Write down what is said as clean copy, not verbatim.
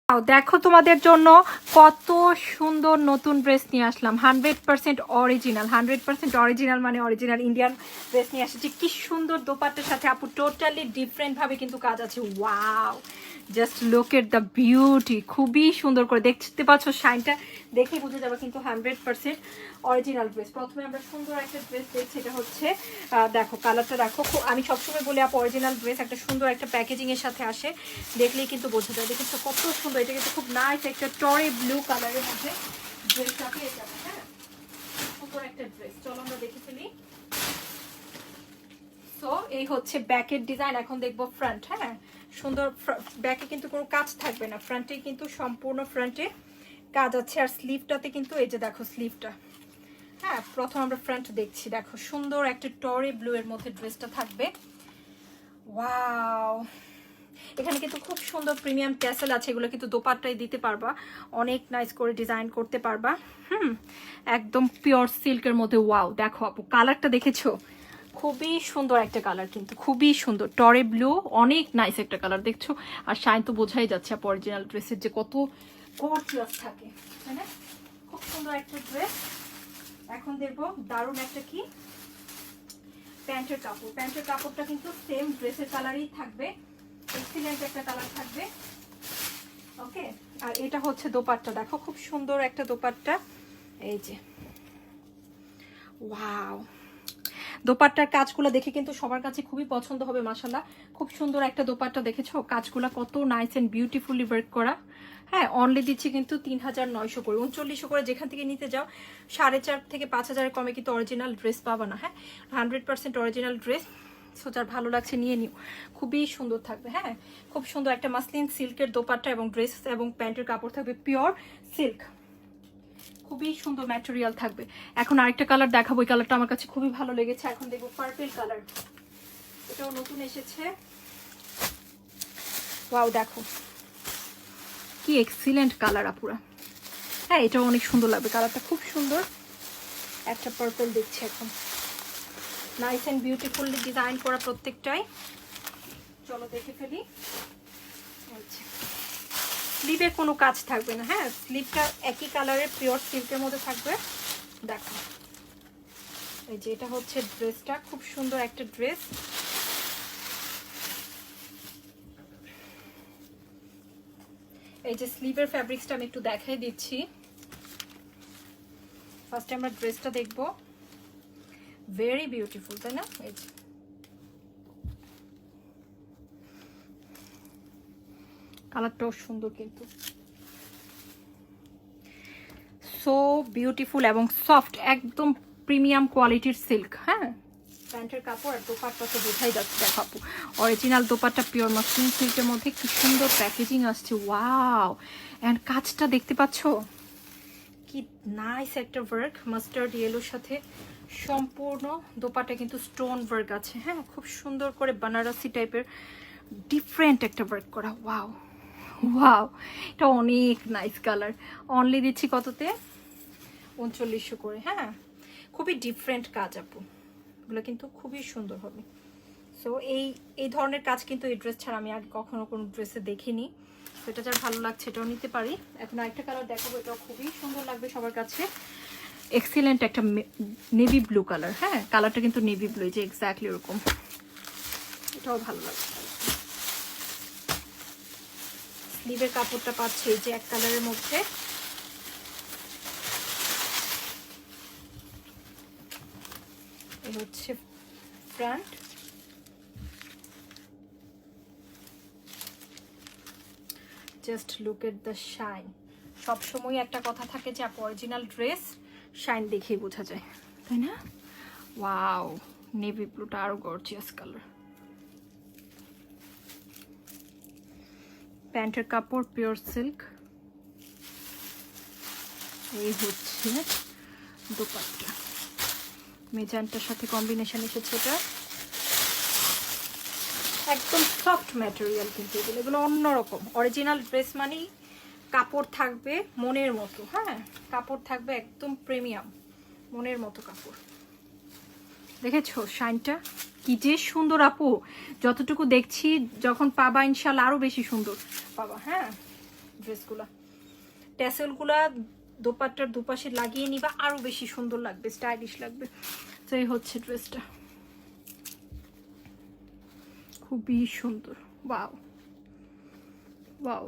দেখো তোমাদের জন্য কত সুন্দর নতুন ড্রেস নিয়ে আসলাম। 100% অরিজিনাল, 100% অরিজিনাল মানে অরিজিনাল ইন্ডিয়ান ড্রেস নিয়ে আসছি। কি সুন্দর দোপাট্টার সাথে আপু টোটালি ডিফারেন্ট ভাবে কিন্তু কাজ আছে। Wow, just look at the beauty. খুবই সুন্দর করে দেখতে পাচ্ছ, শাইনটা দেখে বুঝে যাবে কিন্তু 100% অরিজিনাল ড্রেস। প্রথমে আমরা সুন্দর একটা ড্রেস দেখছি, এটা হচ্ছে দেখো কালারটা দেখো। আমি সবসময় বলি আপু অরিজিনাল ড্রেস একটা সুন্দর একটা প্যাকেজিং এর সাথে আসে, দেখলেই কিন্তু বোঝা যায়। দেখেছো কত সুন্দর, এটা কিন্তু খুব নাইস একটা টরে ব্লু কালারের মধ্যে ড্রেসটা পেয়ে যাবে। হ্যাঁ, সুন্দর একটা ড্রেস। চলো আমরা দেখে ফেলি। সো এই হচ্ছে ব্যাকের ডিজাইন। এখন দেখবো ফ্রন্ট। হ্যাঁ, সুন্দর ব্যাকে কিন্তু কোনো কাজ থাকবে না, ফ্রন্টে কিন্তু সম্পূর্ণ ফ্রন্টে কাজ আছে। আর স্লিভটাতে কিন্তু এই যে দেখো স্লিভটা। হ্যাঁ, প্রথম আমরা ফ্রন্ট দেখছি। দেখো সুন্দর একটা টরে ব্লু এর মধ্যে ড্রেসটা থাকবে। ওয়াও, এখানে কিন্তু খুব সুন্দর প্রিমিয়াম ট্যাসেল আছে, এগুলো কিন্তু দোপাট্টায় দিতে পারবা, অনেক নাইস করে ডিজাইন করতে পারবা। একদম পিওর সিল্কের মধ্যে। ওয়াও, দেখো আপু কালারটা দেখেছো, খুবই সুন্দর একটা কালার, কিন্তু খুবই সুন্দর টরে ব্লু, অনেক নাইস একটা কালার দেখছো। আর শাইন তো বোঝাই যাচ্ছে আপু অরিজিনাল ড্রেসের যে কত গর্জিয়াস থাকে, তাই না? খুব সুন্দর একটা ড্রেস। এখন দেখবো দারুণ একটা কি প্যান্টের কাপড়। প্যান্টের কাপড়টা কিন্তু সেম ড্রেসের কালারই থাকবে, এক্সিলেন্ট একটা কালার থাকবে। ওকে, আর এটা হচ্ছে দোপাট্টা। দেখো খুব সুন্দর একটা দোপাট্টা, এই যে। ওয়াও, দোপাট্টার কাজগুলো দেখে কিন্তু সবার কাছে খুবই পছন্দ হবে। মাশাআল্লাহ, খুব সুন্দর একটা দোপাট্টা। দেখেছো কাজগুলো কত নাইস এন্ড বিউটিফুলি ওয়ার্ক করা। হ্যাঁ, অনলি দিচ্ছি কিন্তু 3900 করে, 3900 করে যেখান থেকে নিতে যাও 4,500 থেকে 5,000 কমে কিন্তু অরিজিনাল ড্রেস পাবা না। হ্যাঁ, 100% অরিজিনাল ড্রেস। সো যার ভালো লাগছে নিয়ে নিও, খুবই সুন্দর থাকবে। হ্যাঁ, খুব সুন্দর একটা মাসলিন সিল্কের দোপাট্টা এবং ড্রেস এবং প্যান্টের কাপড় থাকবে পিওর সিল্ক, খুবই সুন্দর ম্যাটেরিয়াল থাকবে। এখন আরেকটা কালার দেখাবো, এই কালারটা আমার কাছে খুবই ভালো লেগেছে। এখন দেখবো পার্পল কালার, এটাও নতুন এসেছে। ওয়াও, দেখো কি এক্সিলেন্ট কালার আপুরা। হ্যাঁ, এটাও অনেক সুন্দর লাগবে, কালারটা খুব সুন্দর। একটা পার্পল দেখছি এখন, নাইস এন্ড বিউটিফুলি ডিজাইন করা প্রত্যেকটাই। চলো দেখে ফেলি। আচ্ছা, স্লিভে কোনো কাজ থাকবে না। হ্যাঁ, স্লিভটা একই কালারের পিওর সিল্কের মধ্যে থাকবে। দেখো এই যে এটা হচ্ছে ড্রেসটা, খুব সুন্দর একটা ড্রেস। এই যে স্লিভের ফ্যাব্রিক্সটা আমি একটু দেখাই দিচ্ছি। ফার্স্টে আমরা ড্রেসটা দেখবো, ভেরি বিউটিফুল, তাই না? এই যে কালারটাও সুন্দর কিন্তু, সো বিউটিফুল এবং সফট, একদম প্রিমিয়াম কোয়ালিটির সিল্ক। হ্যাঁ, প্যান্টের কাপড় আর দোপাট্টা তো বোঝাই যাচ্ছে। দেখো আপু অরিজিনাল দোপাট্টা পিওর মাসলিন সিল্কের মধ্যে কি সুন্দর প্যাকেজিং আসছে। ওয়াও, এন্ড কাজটা দেখতে পাচ্ছ কি নাইস একটা ওয়ার্ক, মাস্টার্ড ইয়েলোর সাথে সম্পূর্ণ দোপাট্টা কিন্তু স্টোন ওয়ার্ক আছে। হ্যাঁ, খুব সুন্দর করে বানারসি টাইপের ডিফারেন্ট একটা ওয়ার্ক করা। ওয়াও ওয়াও, এটা অনেক নাইস কালার। অনলি দিচ্ছি কততে? 3900 করে। হ্যাঁ, খুবই ডিফারেন্ট কাজ আপু, এগুলো কিন্তু খুবই সুন্দর হবে। সো এই ধরনের কাজ কিন্তু এই ড্রেস ছাড়া আমি আগে কখনো কোনো ড্রেসে দেখিনি। তো এটা যার ভালো লাগছে এটাও নিতে পারি। এখন আরেকটা কালার দেখাবো, এটাও খুবই সুন্দর লাগবে সবার কাছে। এক্সিলেন্ট একটা নেভি ব্লু কালার। হ্যাঁ, কালারটা কিন্তু নেভি ব্লু, যে এক্স্যাক্টলি এরকম, এটাও ভালো লাগছে। স্লিভের কাপড়টা পাচ্ছে এই যে এক কালারের মধ্যে। এই হচ্ছে front. Just look at the shine. সবসময় একটা কথা থাকে যে অরিজিনাল ড্রেস শাইন দেখেই বোঝা যায়, তাই না? ওয়াও, নেভি ব্লুটা আরো গর্জিয়াস কালার। প্যান্টের কাপড় পিওর সিল্ক। এই হচ্ছে দোপাট্টা, মেজানটার সাথে কম্বিনেশন এসেছে এটা। একদম সফট ম্যাটেরিয়াল কিন্তু এগুলো অন্যরকম। অরিজিনাল ড্রেস মানেই কাপড় থাকবে মনের মতো। হ্যাঁ, কাপড় থাকবে একদম প্রিমিয়াম, মনের মতো কাপড়। দেখেছো শাইনটা কি যে সুন্দর আপু, যতটুকু দেখছি যখন পাবা ইনশাল্লাহ আরো বেশি সুন্দর পাবা। হ্যাঁ, ড্রেসগুলা। ট্যাসেলগুলা দোপাট্টার দুপাশে লাগিয়ে নিবা, আরো বেশি সুন্দর লাগবে, স্টাইলিশ লাগবে। তো এই হচ্ছে ড্রেসটা, খুবই সুন্দর। Wow wow.